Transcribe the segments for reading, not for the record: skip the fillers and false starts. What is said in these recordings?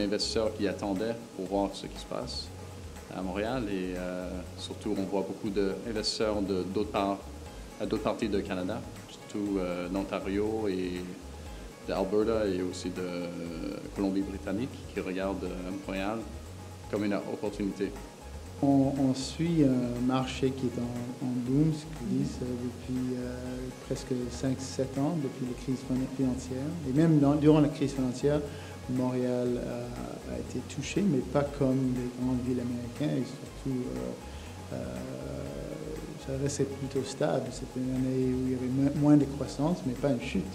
d'investisseurs qui attendaient pour voir ce qui se passe à Montréal et surtout on voit beaucoup d'investisseurs à d'autres parties du Canada, surtout d'Ontario et d'Alberta et aussi de Colombie-Britannique qui regardent Montréal comme une opportunité. On suit un marché qui est en boom, ce qu'ils disent, depuis presque 5-7 ans, depuis la crise financière. Et même durant la crise financière, Montréal a été touché, mais pas comme les grandes villes américaines. Et surtout, ça restait plutôt stable. C'était une année où il y avait moins de croissance, mais pas une chute.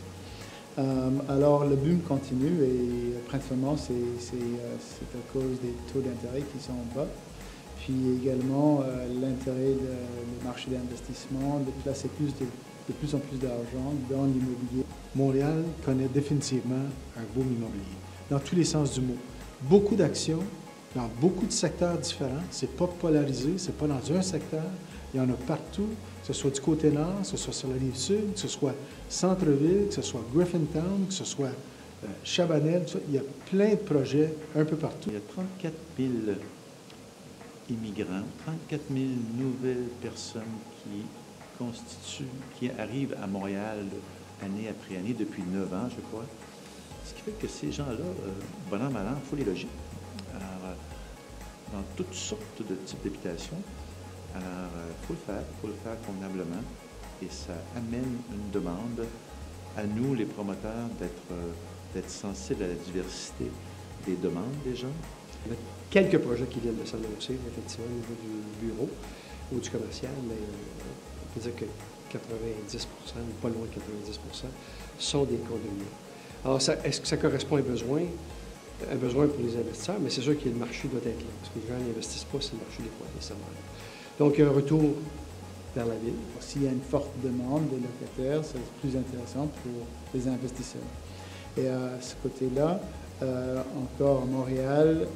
Alors le boom continue et principalement c'est à cause des taux d'intérêt qui sont bas. Puis également l'intérêt du marché d'investissement de placer de plus en plus d'argent dans l'immobilier. Montréal connaît définitivement un boom immobilier, dans tous les sens du mot. Beaucoup d'actions, dans beaucoup de secteurs différents. C'est pas polarisé, c'est pas dans un secteur. Il y en a partout, que ce soit du côté nord, que ce soit sur la rive sud, que ce soit centre-ville, que ce soit Griffintown, que ce soit Chabanel. Il y a plein de projets un peu partout. Il y a 34 000 immigrants, 34 000 nouvelles personnes qui arrivent à Montréal année après année, depuis 9 ans, je crois. Ce qui fait que ces gens-là, bon an, mal an, il faut les loger. Alors, dans toutes sortes de types d'habitations. Alors, il faut le faire convenablement. Et ça amène une demande à nous, les promoteurs, d'être sensibles à la diversité des demandes des gens. Il y a quelques projets qui viennent de s'annoncer, effectivement, au niveau du bureau ou du commercial, mais on peut dire que 90 ou pas loin de 90 sont des condominiums. Alors, est-ce que ça correspond à un besoin pour les investisseurs? Mais c'est sûr que le marché doit être là, parce que les gens n'investissent pas si le marché n'est pas nécessairement là. Donc, il y a un retour vers la ville. S'il y a une forte demande des locataires, c'est plus intéressant pour les investisseurs. Et à ce côté-là, encore à Montréal,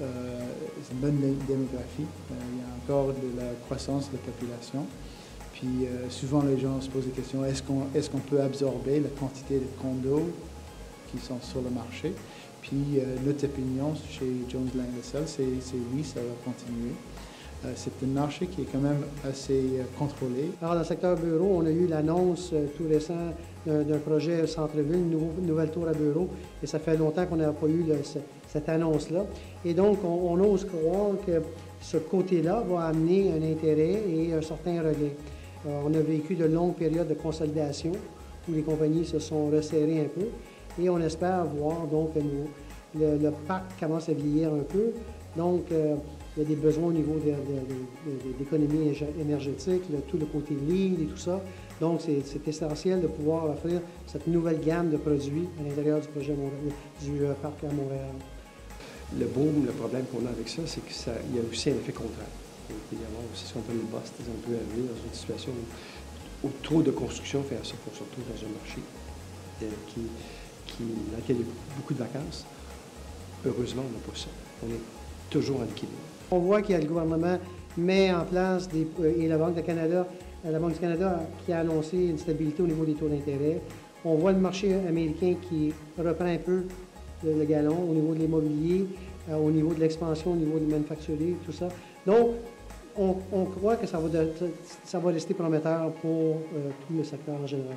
c'est une bonne démographie. Il y a encore de la croissance de la population. Puis souvent, les gens se posent des questions, est-ce qu'on peut absorber la quantité de condos qui sont sur le marché? Puis notre opinion chez Jones Lang LaSalle, c'est oui, ça va continuer. C'est un marché qui est quand même assez contrôlé. Alors, dans le secteur bureau, on a eu l'annonce tout récent d'un projet centre-ville, une nouvelle tour à bureau, et ça fait longtemps qu'on n'a pas eu cette annonce-là. Et donc, on ose croire que ce côté-là va amener un intérêt et un certain regain. On a vécu de longues périodes de consolidation où les compagnies se sont resserrées un peu, et on espère voir donc le parc commence à vieillir un peu. Donc, il y a des besoins au niveau d'économie énergétique, tout le côté lead et tout ça. Donc, c'est essentiel de pouvoir offrir cette nouvelle gamme de produits à l'intérieur du projet du parc à Montréal. Le boom, le problème qu'on a avec ça, c'est qu'il y a aussi un effet contraire. Il peut y avoir aussi ce qu'on appelle le bust. On peut arriver dans une situation où trop de construction fait à ça qu'on se retrouve dans un marché dans lequel il y a beaucoup de vacances. Heureusement, on n'a pas ça. On est toujours en équilibre. On voit qu'il y a le gouvernement met en place, et la Banque du Canada qui a annoncé une stabilité au niveau des taux d'intérêt. On voit le marché américain qui reprend un peu le galon au niveau de l'immobilier, au niveau de l'expansion, au niveau du manufacturier, tout ça. Donc, on croit que ça va rester prometteur pour tout le secteur en général.